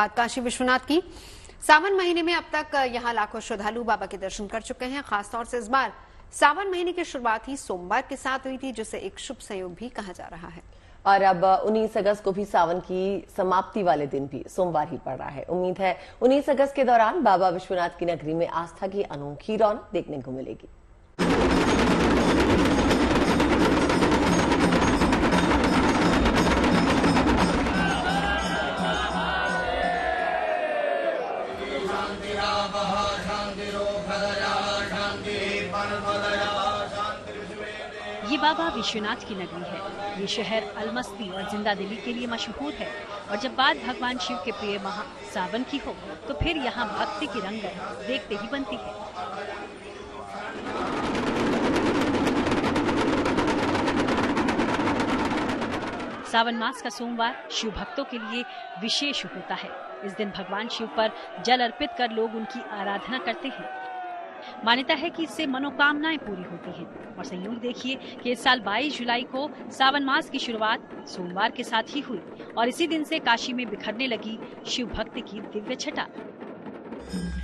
बात काशी विश्वनाथ की। सावन महीने में अब तक यहां लाखों श्रद्धालु बाबा के दर्शन कर चुके हैं। खासतौर से इस बार सावन महीने की शुरुआत ही सोमवार के साथ हुई थी, जिसे एक शुभ संयोग भी कहा जा रहा है। और अब 19 अगस्त को भी सावन की समाप्ति वाले दिन भी सोमवार ही पड़ रहा है। उम्मीद है 19 अगस्त के दौरान बाबा विश्वनाथ की नगरी में आस्था की अनोखी रौनक देखने को मिलेगी। ये बाबा विश्वनाथ की नगरी है। ये शहर अलमस्ती और जिंदा दिली के लिए मशहूर है। और जब बात भगवान शिव के प्रिय माह सावन की हो तो फिर यहाँ भक्ति की रंगत देखते ही बनती है। सावन मास का सोमवार शिव भक्तों के लिए विशेष होता है। इस दिन भगवान शिव पर जल अर्पित कर लोग उनकी आराधना करते हैं। मान्यता है कि इससे मनोकामनाएं पूरी होती हैं। और संयोग देखिए कि इस साल 22 जुलाई को सावन मास की शुरुआत सोमवार के साथ ही हुई और इसी दिन से काशी में बिखरने लगी शिव भक्ति की दिव्य छटा।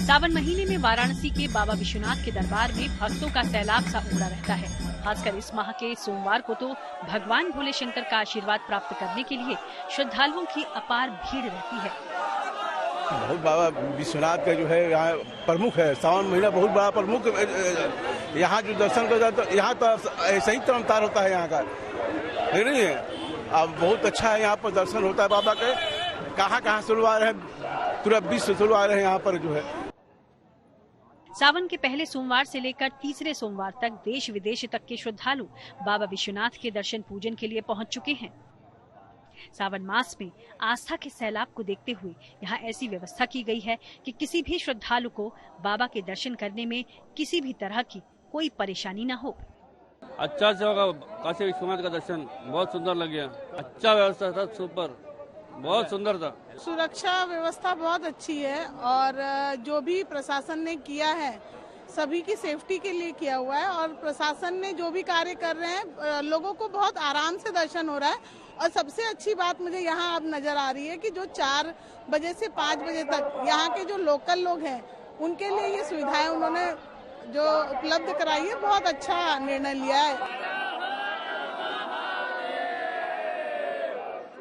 सावन महीने में वाराणसी के बाबा विश्वनाथ के दरबार में भक्तों का सैलाब सा उमड़ा रहता है। खासकर इस माह के सोमवार को तो भगवान भोले शंकर का आशीर्वाद प्राप्त करने के लिए श्रद्धालुओं की अपार भीड़ रहती है। बहुत बाबा विश्वनाथ का जो है यहाँ प्रमुख है। सावन महीना बहुत बड़ा प्रमुख यहाँ जो दर्शन कर जाता है, यहाँ तो ऐसा ही तरमतार होता है यहाँ का, नहीं है। अब बहुत अच्छा है यहाँ पर दर्शन होता है बाबा के। कहाँ से लोग आ रहे हैं, पूरा विश्व से लोग आ रहे हैं यहाँ पर जो है। सावन के पहले सोमवार से लेकर तीसरे सोमवार तक देश विदेश तक के श्रद्धालु बाबा विश्वनाथ के दर्शन पूजन के लिए पहुँच चुके हैं। सावन मास में आस्था के सैलाब को देखते हुए यहाँ ऐसी व्यवस्था की गई है कि किसी भी श्रद्धालु को बाबा के दर्शन करने में किसी भी तरह की कोई परेशानी न हो। अच्छा से होगा। काशी विश्वनाथ का दर्शन बहुत सुंदर लग गया। अच्छा व्यवस्था था, सुपर, बहुत सुंदर था। सुरक्षा व्यवस्था बहुत अच्छी है और जो भी प्रशासन ने किया है सभी की सेफ्टी के लिए किया हुआ है। और प्रशासन ने जो भी कार्य कर रहे हैं, लोगों को बहुत आराम से दर्शन हो रहा है। और सबसे अच्छी बात मुझे यहाँ अब नजर आ रही है कि जो 4 बजे से 5 बजे तक यहाँ के जो लोकल लोग हैं उनके लिए ये सुविधाएं उन्होंने जो उपलब्ध कराई है, बहुत अच्छा निर्णय लिया है।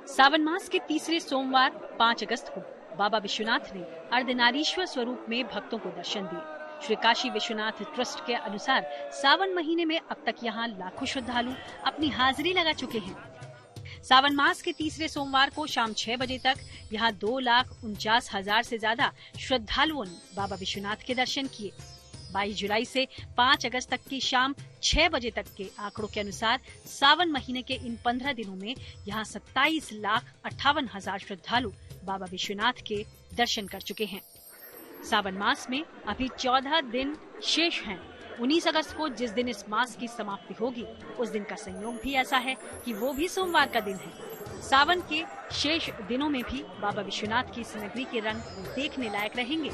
सावन मास के तीसरे सोमवार 5 अगस्त को बाबा विश्वनाथ ने अर्धनारीश्वर स्वरूप में भक्तों को दर्शन दिए। श्री काशी विश्वनाथ ट्रस्ट के अनुसार सावन महीने में अब तक यहाँ लाखों श्रद्धालु अपनी हाजिरी लगा चुके हैं। सावन मास के तीसरे सोमवार को शाम 6 बजे तक यहाँ 2,49,000 से ज्यादा श्रद्धालुओं ने बाबा विश्वनाथ के दर्शन किए। 22 जुलाई से 5 अगस्त तक की शाम 6 बजे तक के आंकड़ों के अनुसार सावन महीने के इन 15 दिनों में यहाँ 27,58,000 श्रद्धालु बाबा विश्वनाथ के दर्शन कर चुके हैं। सावन मास में अभी 14 दिन शेष हैं। 19 अगस्त को जिस दिन इस मास की समाप्ति होगी उस दिन का संयोग भी ऐसा है कि वो भी सोमवार का दिन है। सावन के शेष दिनों में भी बाबा विश्वनाथ की इस नगरी के रंग देखने लायक रहेंगे।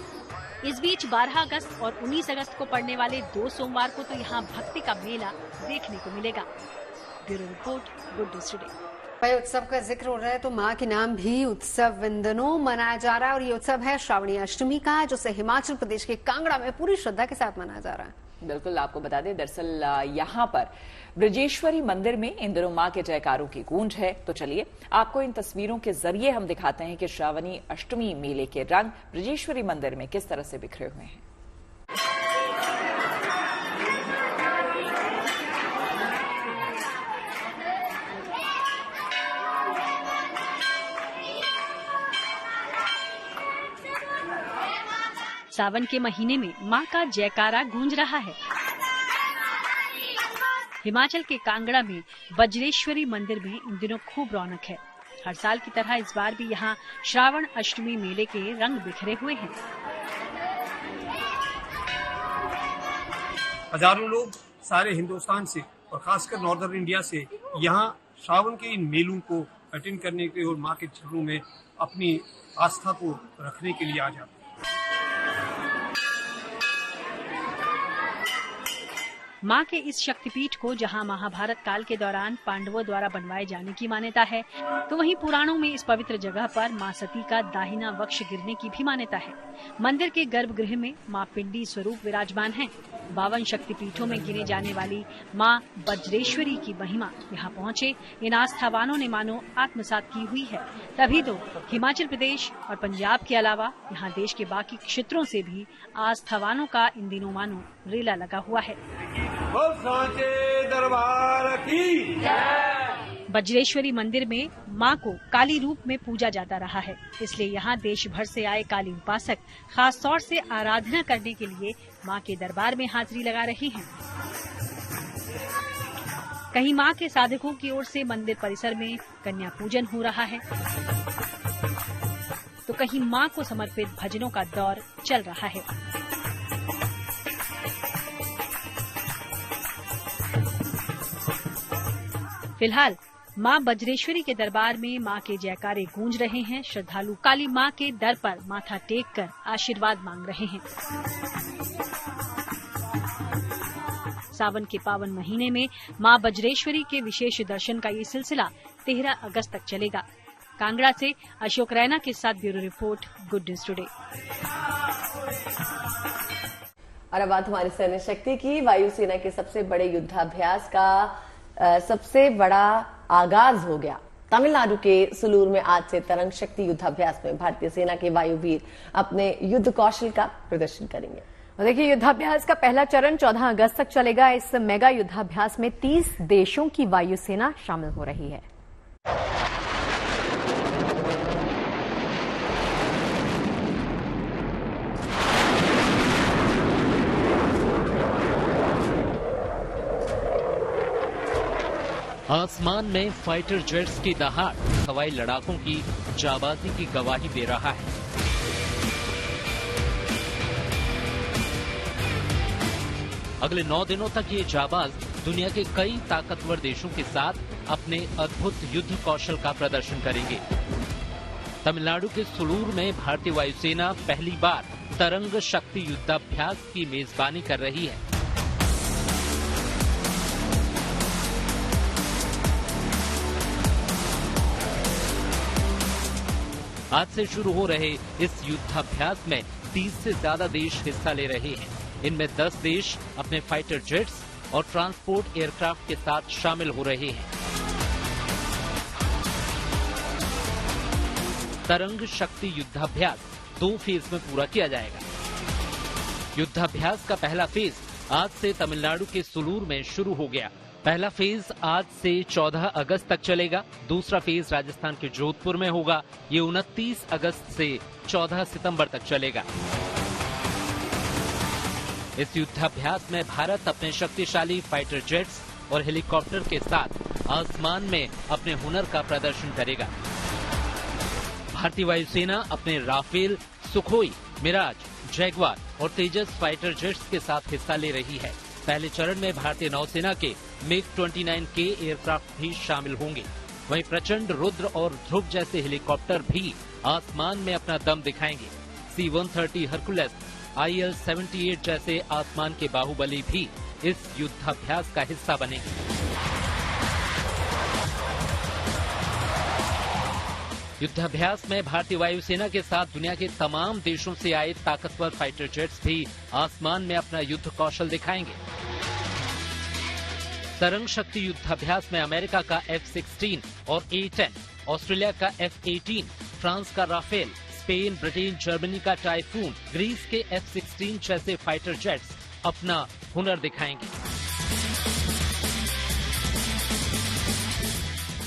इस बीच 12 अगस्त और 19 अगस्त को पड़ने वाले 2 सोमवार को तो यहाँ भक्ति का मेला देखने को मिलेगा। Bureau report, good news today. भाई उत्सव का जिक्र हो रहा है तो मां के नाम भी उत्सव इन दिनों मनाया जा रहा है। और ये उत्सव है श्रावणी अष्टमी का, जिसे हिमाचल प्रदेश के कांगड़ा में पूरी श्रद्धा के साथ मनाया जा रहा है। बिल्कुल, आपको बता दें दरअसल यहाँ पर ब्रजेश्वरी मंदिर में इन दिनों मां के जयकारों की गूंज है। तो चलिए आपको इन तस्वीरों के जरिए हम दिखाते हैं कि श्रावणी अष्टमी मेले के रंग ब्रजेश्वरी मंदिर में किस तरह से बिखरे हुए हैं। सावन के महीने में मां का जयकारा गूंज रहा है। हिमाचल के कांगड़ा में वज्रेश्वरी मंदिर में इन दिनों खूब रौनक है। हर साल की तरह इस बार भी यहाँ श्रावण अष्टमी मेले के रंग बिखरे हुए हैं। हजारों लोग सारे हिंदुस्तान से और खासकर नॉर्दर्न इंडिया से यहाँ श्रावण के इन मेलों को अटेंड करने के और मां के चरणों में अपनी आस्था को रखने के लिए आ जाते हैं। मां के इस शक्तिपीठ को जहां महाभारत काल के दौरान पांडवों द्वारा बनवाए जाने की मान्यता है, तो वहीं पुराणों में इस पवित्र जगह पर मां सती का दाहिना वक्ष गिरने की भी मान्यता है। मंदिर के गर्भगृह में मां पिंडी स्वरूप विराजमान हैं। 52 शक्तिपीठों में गिने जाने वाली मां वज्रेश्वरी की महिमा यहाँ पहुँचे इन आस्थावानों ने मानो आत्मसात की हुई है। तभी तो हिमाचल प्रदेश और पंजाब के अलावा यहाँ देश के बाकी क्षेत्रों से भी आस्थावानों का इन दिनों मानो रेला लगा हुआ है। दरबार की वज्रेश्वरी मंदिर में मां को काली रूप में पूजा जाता रहा है, इसलिए यहाँ देश भर से आए काली उपासक खास तौर से आराधना करने के लिए मां के दरबार में हाजिरी लगा रहे हैं। कहीं मां के साधकों की ओर से मंदिर परिसर में कन्या पूजन हो रहा है, तो कहीं मां को समर्पित भजनों का दौर चल रहा है। फिलहाल मां वज्रेश्वरी के दरबार में मां के जयकारे गूंज रहे हैं। श्रद्धालु काली मां के दर पर माथा टेक कर आशीर्वाद मांग रहे हैं। सावन के पावन महीने में मां वज्रेश्वरी के विशेष दर्शन का ये सिलसिला 13 अगस्त तक चलेगा। कांगड़ा से अशोक रैना के साथ bureau report, good news today. और अब बात हमारी सैन्य शक्ति की। वायुसेना के सबसे बड़े युद्धाभ्यास का सबसे बड़ा आगाज हो गया। तमिलनाडु के सुलूर में आज से तरंग शक्ति युद्धाभ्यास में भारतीय सेना के वायुवीर अपने युद्ध कौशल का प्रदर्शन करेंगे। देखिए, युद्धाभ्यास का पहला चरण 14 अगस्त तक चलेगा। इस मेगा युद्धाभ्यास में 30 देशों की वायुसेना शामिल हो रही है। आसमान में फाइटर जेट्स की दहाड़ हवाई लड़ाकों की जाबाजी की गवाही दे रहा है। अगले 9 दिनों तक ये जाबाज दुनिया के कई ताकतवर देशों के साथ अपने अद्भुत युद्ध कौशल का प्रदर्शन करेंगे। तमिलनाडु के सुलूर में भारतीय वायुसेना पहली बार तरंग शक्ति युद्धाभ्यास की मेजबानी कर रही है। आज से शुरू हो रहे इस युद्धाभ्यास में 30 से ज्यादा देश हिस्सा ले रहे हैं। इनमें 10 देश अपने फाइटर जेट्स और ट्रांसपोर्ट एयरक्राफ्ट के साथ शामिल हो रहे हैं। तरंग शक्ति युद्धाभ्यास 2 फेज में पूरा किया जाएगा। युद्धाभ्यास का पहला फेज आज से तमिलनाडु के सुलूर में शुरू हो गया। पहला फेज आज से 14 अगस्त तक चलेगा। दूसरा फेज राजस्थान के जोधपुर में होगा। ये 29 अगस्त से 14 सितंबर तक चलेगा। इस युद्धाभ्यास में भारत अपने शक्तिशाली फाइटर जेट्स और हेलीकॉप्टर के साथ आसमान में अपने हुनर का प्रदर्शन करेगा। भारतीय वायुसेना अपने राफेल, सुखोई, मिराज, जैगवार और तेजस फाइटर जेट्स के साथ हिस्सा ले रही है। पहले चरण में भारतीय नौसेना के MiG-29K एयरक्राफ्ट भी शामिल होंगे। वहीं प्रचंड, रुद्र और ध्रुव जैसे हेलीकॉप्टर भी आसमान में अपना दम दिखाएंगे। C-130 हरकुलस, IL-78 जैसे आसमान के बाहुबली भी इस युद्धाभ्यास का हिस्सा बनेंगे। युद्धाभ्यास में भारतीय वायुसेना के साथ दुनिया के तमाम देशों से आए ताकतवर फाइटर जेट्स भी आसमान में अपना युद्ध कौशल दिखाएंगे। तरंग शक्ति युद्धाभ्यास में अमेरिका का F-16 और A-10, ऑस्ट्रेलिया का F-18, फ्रांस का राफेल, स्पेन, ब्रिटेन, जर्मनी का टाइफून, ग्रीस के F-16 जैसे फाइटर जेट्स अपना हुनर दिखाएंगे।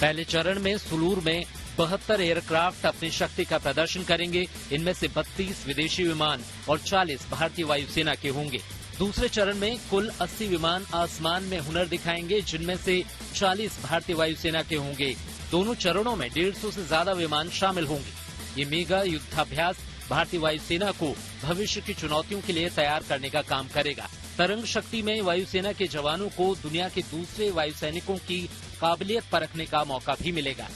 पहले चरण में सुलूर में 72 एयरक्राफ्ट अपनी शक्ति का प्रदर्शन करेंगे। इनमें से 32 विदेशी विमान और 40 भारतीय वायुसेना के होंगे। दूसरे चरण में कुल 80 विमान आसमान में हुनर दिखाएंगे, जिनमें से 40 भारतीय वायुसेना के होंगे। दोनों चरणों में 150 से ज्यादा विमान शामिल होंगे। ये मेगा युद्धाभ्यास भारतीय वायुसेना को भविष्य की चुनौतियों के लिए तैयार करने का काम करेगा। तरंग शक्ति में वायुसेना के जवानों को दुनिया के दूसरे वायुसैनिकों की काबिलियत परखने का मौका भी मिलेगा।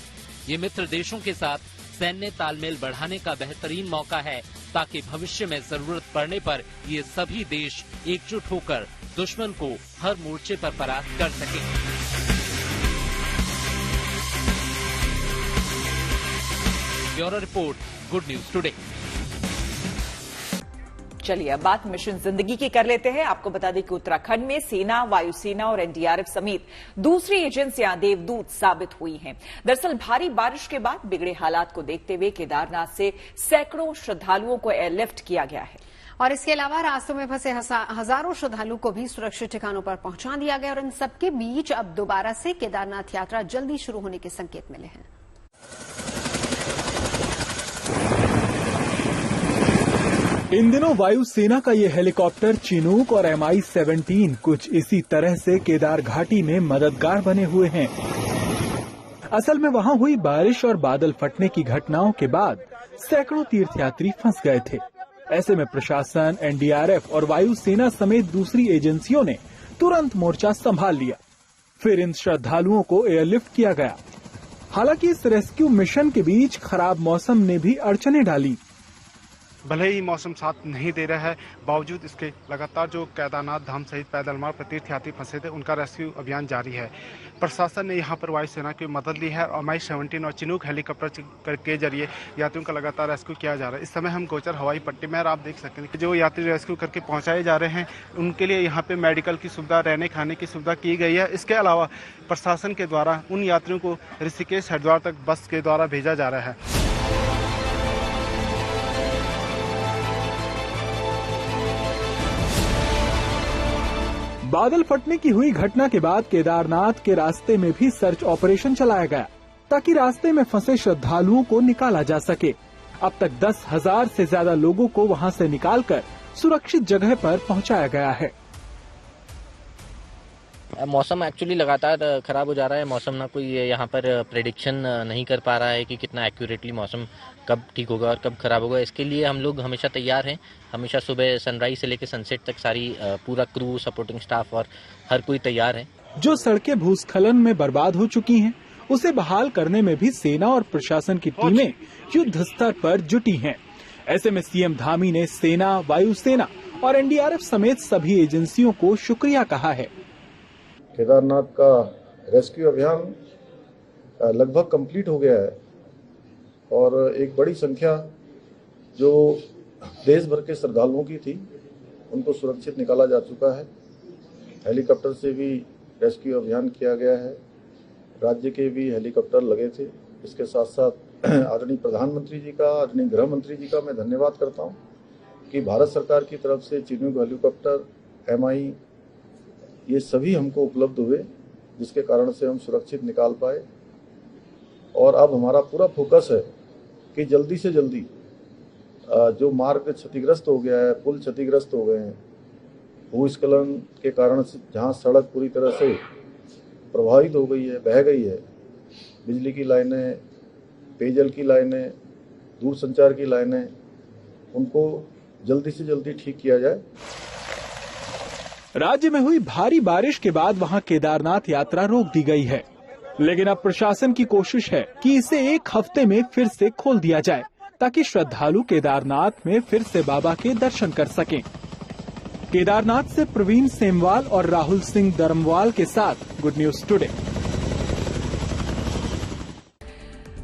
ये मित्र देशों के साथ सैन्य तालमेल बढ़ाने का बेहतरीन मौका है ताकि भविष्य में जरूरत पड़ने पर ये सभी देश एकजुट होकर दुश्मन को हर मोर्चे पर परास्त कर सकें। Bureau report, good news today. चलिए अब बात मिशन जिंदगी की कर लेते हैं। आपको बता दें कि उत्तराखंड में सेना, वायुसेना और एनडीआरएफ समेत दूसरी एजेंसियां देवदूत साबित हुई हैं। दरअसल भारी बारिश के बाद बिगड़े हालात को देखते हुए केदारनाथ से सैकड़ों श्रद्धालुओं को एयरलिफ्ट किया गया है और इसके अलावा रास्तों में फंसे हजारों श्रद्धालुओं को भी सुरक्षित ठिकानों पर पहुंचा दिया गया और इन सबके बीच अब दोबारा से केदारनाथ यात्रा जल्दी शुरू होने के संकेत मिले हैं। इन दिनों वायुसेना का ये हेलीकॉप्टर चिनूक और MI-17 कुछ इसी तरह से केदार घाटी में मददगार बने हुए हैं। असल में वहां हुई बारिश और बादल फटने की घटनाओं के बाद सैकड़ों तीर्थयात्री फंस गए थे। ऐसे में प्रशासन, एनडीआरएफ और वायुसेना समेत दूसरी एजेंसियों ने तुरंत मोर्चा संभाल लिया। फिर इन श्रद्धालुओं को एयरलिफ्ट किया गया। हालांकि इस रेस्क्यू मिशन के बीच खराब मौसम ने भी अड़चनें डाली। भले ही मौसम साथ नहीं दे रहा है, बावजूद इसके लगातार जो केदारनाथ धाम सहित पैदल मार्ग पर तीर्थयात्री फंसे थे उनका रेस्क्यू अभियान जारी है। प्रशासन ने यहां पर वायुसेना की मदद ली है और MI-17 और चिनूक हेलीकॉप्टर के जरिए यात्रियों का लगातार रेस्क्यू किया जा रहा है। इस समय हम गोचर हवाई पट्टी में, और आप देख सकते हैं कि जो यात्री रेस्क्यू करके पहुंचाए जा रहे हैं उनके लिए यहाँ पे मेडिकल की सुविधा, रहने खाने की सुविधा की गई है। इसके अलावा प्रशासन के द्वारा उन यात्रियों को ऋषिकेश, हरिद्वार तक बस के द्वारा भेजा जा रहा है। बादल फटने की हुई घटना के बाद केदारनाथ के रास्ते में भी सर्च ऑपरेशन चलाया गया ताकि रास्ते में फंसे श्रद्धालुओं को निकाला जा सके। अब तक 10,000 से ज्यादा लोगों को वहां से निकालकर सुरक्षित जगह पर पहुंचाया गया है। मौसम एक्चुअली लगातार खराब हो जा रहा है। मौसम ना कोई यहाँ पर प्रेडिक्शन नहीं कर पा रहा है कि कितना एक्यूरेटली मौसम कब ठीक होगा और कब खराब होगा। इसके लिए हम लोग हमेशा तैयार हैं। हमेशा सुबह सनराइज से लेकर सनसेट तक सारी पूरा क्रू, सपोर्टिंग स्टाफ और हर कोई तैयार है। जो सड़कें भूस्खलन में बर्बाद हो चुकी हैं, उसे बहाल करने में भी सेना और प्रशासन की टीमें युद्ध स्तर पर जुटी हैं। ऐसे में सीएम धामी ने सेना, वायुसेना और एनडीआरएफ समेत सभी एजेंसियों को शुक्रिया कहा है। केदारनाथ का रेस्क्यू अभियान लगभग कंप्लीट हो गया है और एक बड़ी संख्या जो देश भर के श्रद्धालुओं की थी उनको सुरक्षित निकाला जा चुका है। हेलीकॉप्टर से भी रेस्क्यू अभियान किया गया है। राज्य के भी हेलीकॉप्टर लगे थे। इसके साथ साथ आदरणीय प्रधानमंत्री जी का, आदरणीय गृह मंत्री जी का मैं धन्यवाद करता हूं कि भारत सरकार की तरफ से चिनूक हेलीकॉप्टर, MI ये सभी हमको उपलब्ध हुए, जिसके कारण से हम सुरक्षित निकाल पाए। और अब हमारा पूरा फोकस है कि जल्दी से जल्दी जो मार्ग क्षतिग्रस्त हो गया है, पुल क्षतिग्रस्त हो गए हैं, भूस्खलन के कारण से जहाँ सड़क पूरी तरह से प्रभावित हो गई है, बह गई है, बिजली की लाइनें, पेयजल की लाइनें, दूरसंचार की लाइनें, उनको जल्दी से जल्दी ठीक किया जाए। राज्य में हुई भारी बारिश के बाद वहां केदारनाथ यात्रा रोक दी गई है, लेकिन अब प्रशासन की कोशिश है कि इसे एक हफ्ते में फिर से खोल दिया जाए ताकि श्रद्धालु केदारनाथ में फिर से बाबा के दर्शन कर सकें। केदारनाथ से प्रवीण सेमवाल और राहुल सिंह धर्मवाल के साथ good news today.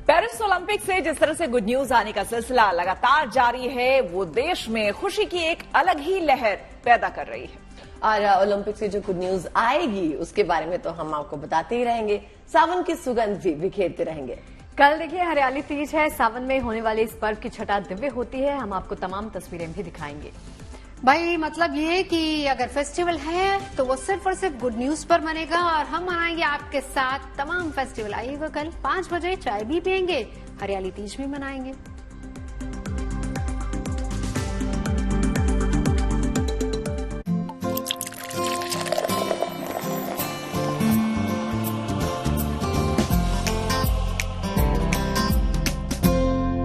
Paris Olympic से जिस तरह से गुड न्यूज आने का सिलसिला लगातार जारी है, वो देश में खुशी की एक अलग ही लहर पैदा कर रही है। और ओलंपिक से जो गुड न्यूज आएगी उसके बारे में तो हम आपको बताते ही रहेंगे। सावन की सुगंध भी बिखेरते रहेंगे। कल देखिए हरियाली तीज है। सावन में होने वाले इस पर्व की छठा दिव्य होती है। हम आपको तमाम तस्वीरें भी दिखाएंगे। भाई मतलब ये कि अगर फेस्टिवल है तो वो सिर्फ और सिर्फ गुड न्यूज पर मनेगा और हम मनाएंगे आपके साथ तमाम फेस्टिवल। आइएगा कल 5 बजे, चाय भी पियेंगे, हरियाली तीज भी मनाएंगे।